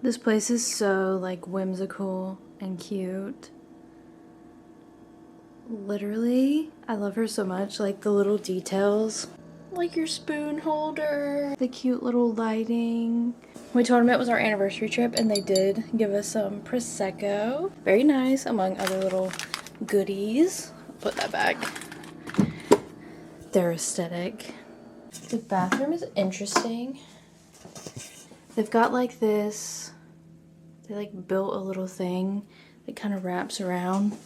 This place is so like whimsical and cute. Literally, I love her so much. Like the little details, like your spoon holder, the cute little lighting. We told them it was our anniversary trip and they did give us some Prosecco. Very nice, among other little goodies. Put that back. They're aesthetic. The bathroom is interesting. They've got like this, they like built a little thing that kind of wraps around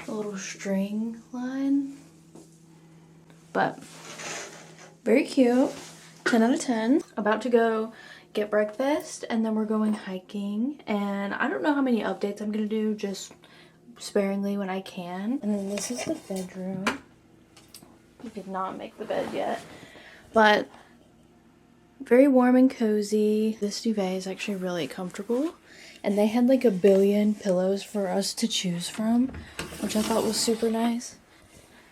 a little string line. But very cute. 10 out of 10. About to go get breakfast and then we're going hiking. And I don't know how many updates I'm gonna do, just sparingly when I can. And then this is the bedroom. We did not make the bed yet, but very warm and cozy. This duvet is actually really comfortable. And they had like a billion pillows for us to choose from, which I thought was super nice.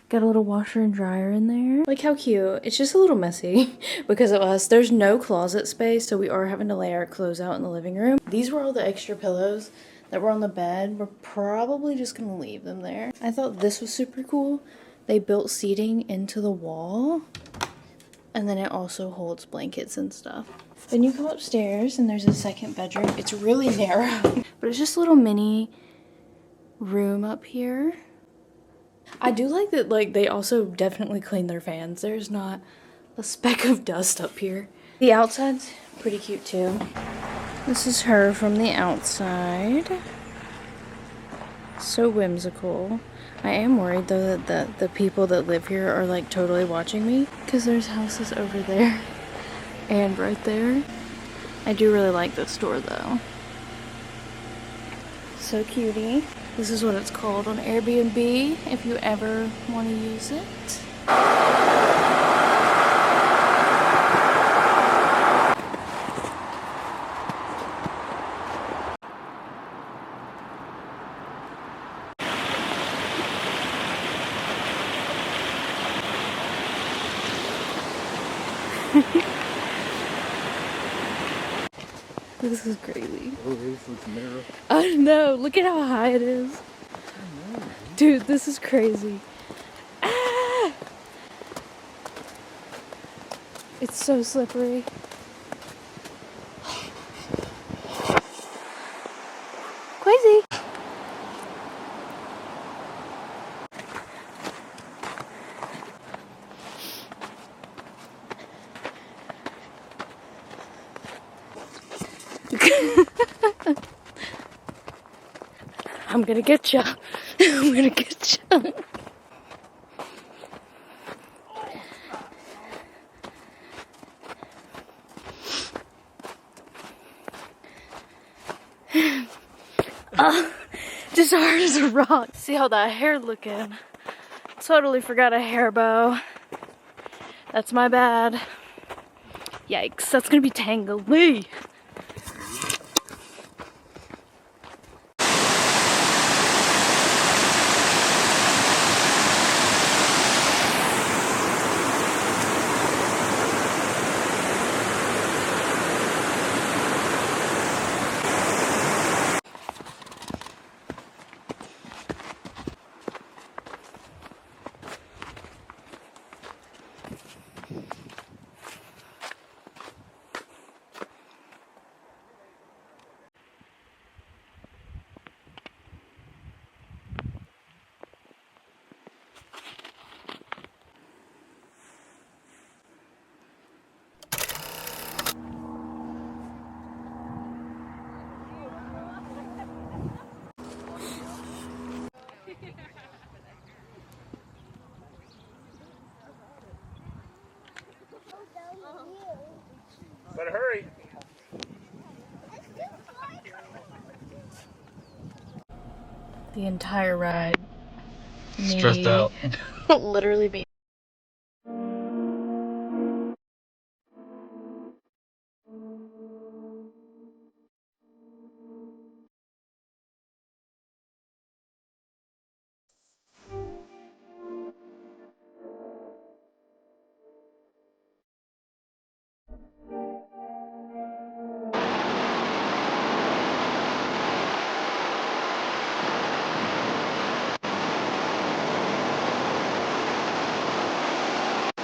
Got a little washer and dryer in there. Like how cute. It's just a little messy because of us. There's no closet space, so we are having to lay our clothes out in the living room. These were all the extra pillows that were on the bed. We're probably just gonna leave them there. I thought this was super cool. They built seating into the wall, and then it also holds blankets and stuff. Then you come upstairs and there's a second bedroom. It's really narrow, but it's just a little mini room up here. I do like that, like, they also definitely clean their fans. There's not a speck of dust up here. The outside's pretty cute too. This is her from the outside. So whimsical. I am worried though that the people that live here are like totally watching me, because there's houses over there and right there. I do really like this store though. So cutie. This is what it's called on Airbnb if you ever want to use it. This is crazy. Oh, this looks narrow. I know. Look at how high it is. I know. Dude, this is crazy. Ah! It's so slippery. Crazy. I'm gonna get ya. I'm gonna get ya. Just hard as a rock. See how that hair looking? Totally forgot a hair bow. That's my bad. Yikes, that's gonna be tangly. Better hurry. The entire ride. Stressed out. Literally me.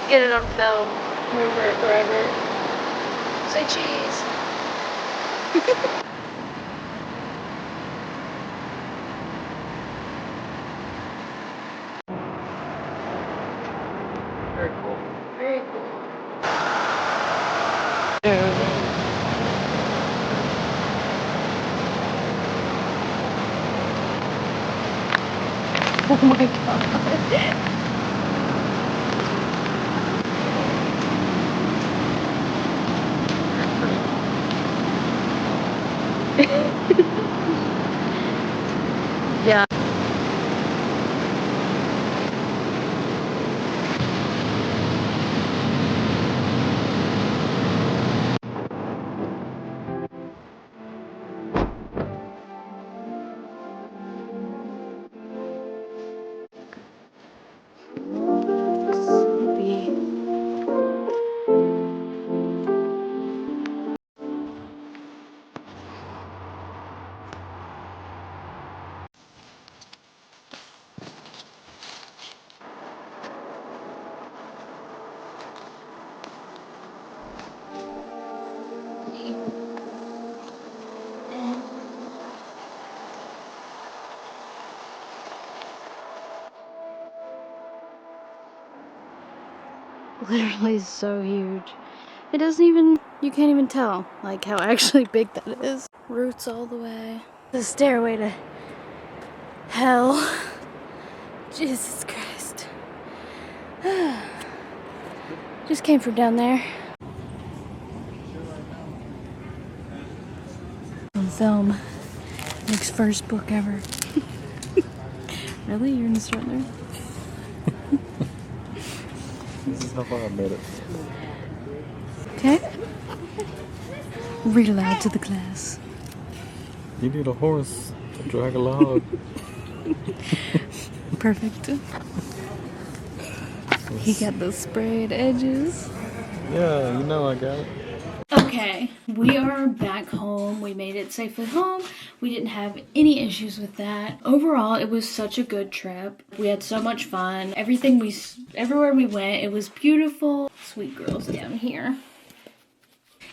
Get it on film. Remember it forever. Say cheese. Very cool. Very cool. Oh my god. Yeah. Sleepy. Literally so huge. It doesn't even, you can't even tell like how actually big that is. Roots all the way. The stairway to hell. Jesus Christ. Just came from down there. On film. Nick's first book ever. Really? You're gonna start there? This is how far I made it. Okay. Read aloud to the class. You need a horse to drag a log. Perfect. He got the sprayed edges. Yeah, you know I got it. Okay, we are back home. We made it safely home. We didn't have any issues with that. Overall, it was such a good trip. We had so much fun. Everywhere we went, it was beautiful. Sweet girls down here.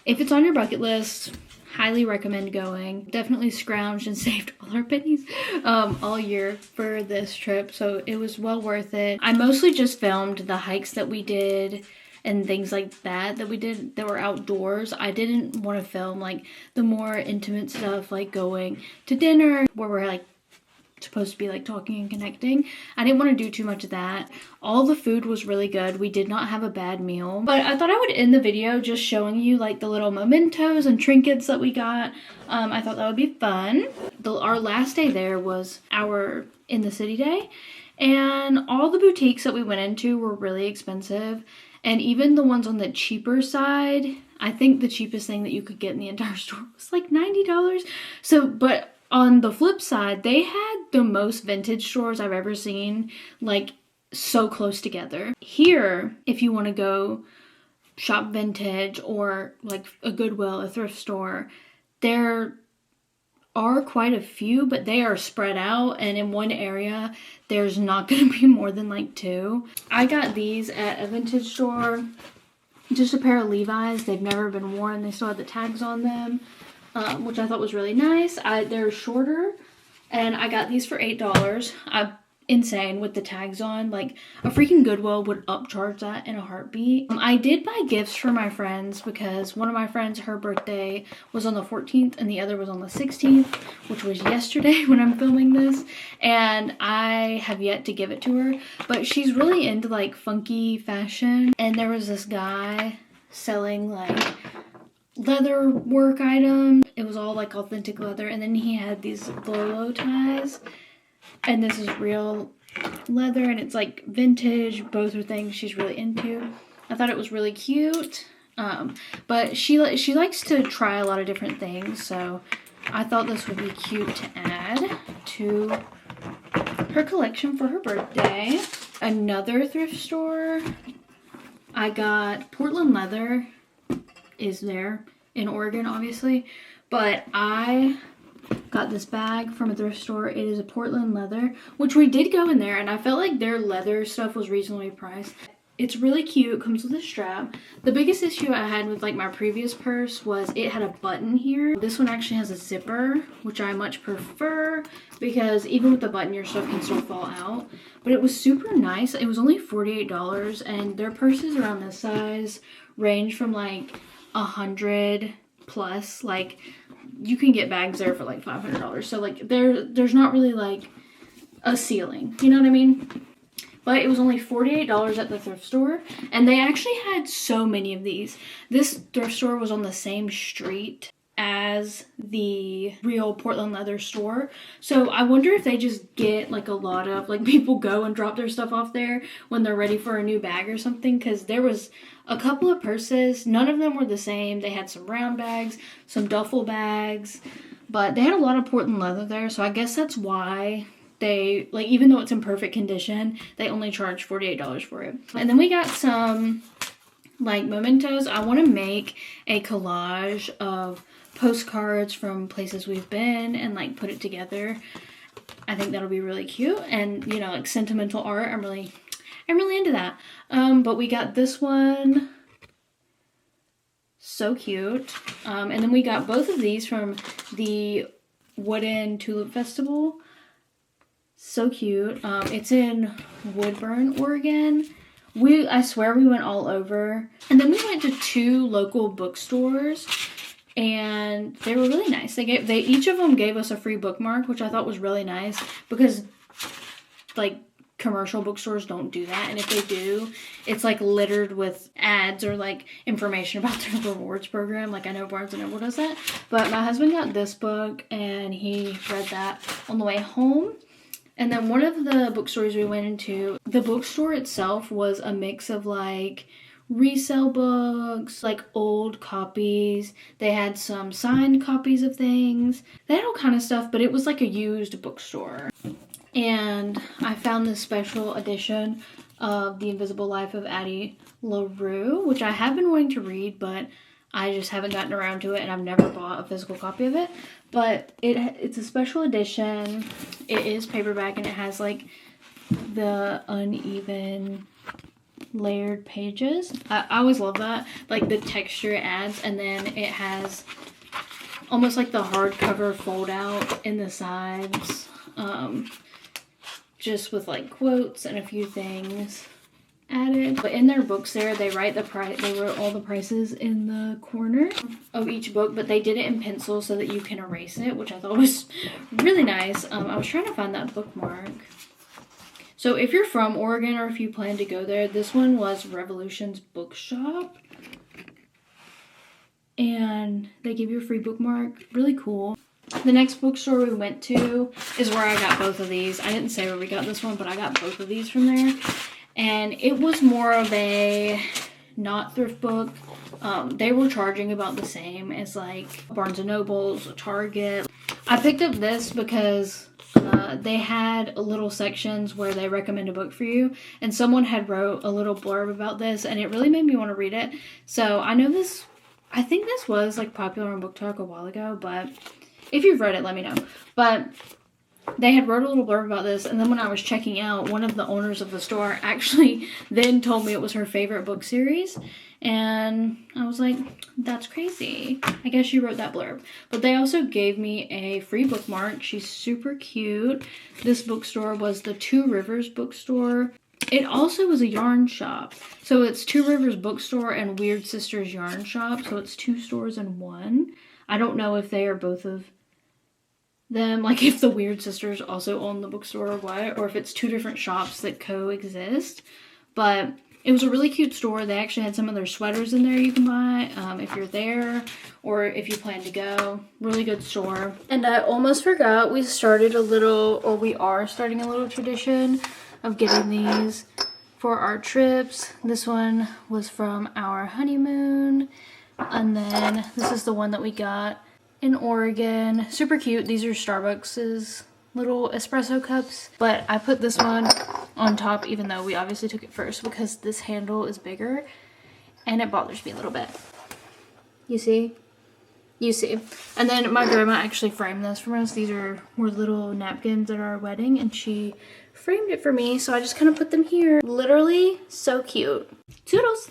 If it's on your bucket list, highly recommend going. Definitely scrounged and saved all our pennies all year for this trip, so it was well worth it. I mostly just filmed the hikes that we did and things like that we did that were outdoors. I didn't want to film like the more intimate stuff, like going to dinner where we're like supposed to be like talking and connecting. I didn't want to do too much of that. All the food was really good. We did not have a bad meal, but I thought I would end the video just showing you like the little mementos and trinkets that we got. I thought that would be fun. Our last day there was our in the city day, and all the boutiques that we went into were really expensive. And even the ones on the cheaper side, I think the cheapest thing that you could get in the entire store was like $90. So, but on the flip side, they had the most vintage stores I've ever seen, like so close together. Here, if you want to go shop vintage or like a Goodwill, a thrift store, there are quite a few, but they are spread out, and in one area there's not going to be more than like two. I got these at a vintage store, just a pair of Levi's. They've never been worn. They still had the tags on them, which I thought was really nice. They're shorter, and I got these for $8. Insane with the tags on. Like a freaking Goodwill would upcharge that in a heartbeat. I did buy gifts for my friends because one of my friends, her birthday was on the 14th and the other was on the 16th, which was yesterday when I'm filming this, and I have yet to give it to her. But she's really into like funky fashion, and there was this guy selling like leather work items. It was all like authentic leather, and then he had these bolo ties. And this is real leather, and it's like vintage. Both are things she's really into. I thought it was really cute. But she likes to try a lot of different things, so I thought this would be cute to add to her collection for her birthday. Another thrift store, I got Portland leather is there in Oregon, obviously, but I got this bag from a thrift store. It is a Portland leather, which we did go in there, and I felt like their leather stuff was reasonably priced. It's really cute. It comes with a strap. The biggest issue I had with like my previous purse was it had a button here. This one actually has a zipper, which I much prefer because even with the button, your stuff can still fall out. But it was super nice. It was only $48, and their purses around this size range from like $100 plus. Like you can get bags there for like $500. So like there's not really like a ceiling. You know what I mean? But it was only $48 at the thrift store. And they actually had so many of these. This thrift store was on the same street as the real Portland leather store. So I wonder if they just get like a lot of like people go and drop their stuff off there when they're ready for a new bag or something. Because there was a couple of purses. None of them were the same. They had some round bags, some duffel bags. But they had a lot of Portland leather there. So I guess that's why they, like, even though it's in perfect condition, they only charge $48 for it. And then we got some, like, mementos. I want to make a collage of postcards from places we've been and, like, put it together. I think that'll be really cute. And, you know, like, sentimental art. I'm really into that. But we got this one. So cute. And then we got both of these from the Wooden Tulip Festival. So cute. It's in Woodburn, Oregon. I swear we went all over. And then we went to 2 local bookstores, and they were really nice. Each of them gave us a free bookmark, which I thought was really nice because like commercial bookstores don't do that, and if they do, it's like littered with ads or like information about their rewards program. Like I know Barnes & Noble does that, but my husband got this book and he read that on the way home. And then one of the bookstores we went into, the bookstore itself was a mix of like resale books, like old copies. They had some signed copies of things. They had all kind of stuff, but it was like a used bookstore. And I found this special edition of The Invisible Life of Addie LaRue, which I have been wanting to read, but I just haven't gotten around to it, and I've never bought a physical copy of it. But it's a special edition. It is paperback, and it has like the uneven layered pages. I always love that, like the texture it adds. And then it has almost like the hardcover fold out in the sides, just with like quotes and a few things added. But in their books there, they write the price. They wrote all the prices in the corner of each book, but they did it in pencil so that you can erase it, which I thought was really nice. I was trying to find that bookmark. So if you're from Oregon or if you plan to go there, this one was Revolution's Bookshop, and they give you a free bookmark. Really cool. The next bookstore we went to is where I got both of these. I didn't say where we got this one, but I got both of these from there. And it was more of a not thrift book. They were charging about the same as like Barnes & Noble's, Target. I picked up this because they had little sections where they recommend a book for you. And someone had wrote a little blurb about this, and it really made me want to read it. So I think this was like popular on Book Talk a while ago, but if you've read it, let me know. But they had wrote a little blurb about this, and then when I was checking out, one of the owners of the store actually then told me it was her favorite book series, and I was like, that's crazy. I guess she wrote that blurb. But they also gave me a free bookmark. She's super cute. This bookstore was the Two Rivers bookstore. It also was a yarn shop. So it's Two Rivers bookstore and Weird Sisters yarn shop, so it's 2 stores in one. I don't know if they are both of them, like if the Weird Sisters also own the bookstore or what, or if it's 2 different shops that coexist. But it was a really cute store. They actually had some of their sweaters in there you can buy if you're there or if you plan to go. Really good store. And I almost forgot, we are starting a little tradition of getting these for our trips. This one was from our honeymoon, and then this is the one that we got in Oregon. Super cute. These are Starbucks's little espresso cups, but I put this one on top even though we obviously took it first because this handle is bigger and it bothers me a little bit. You see? You see. And then my grandma actually framed this for us. These were little napkins at our wedding, and she framed it for me, so I just kind of put them here. Literally so cute. Toodles!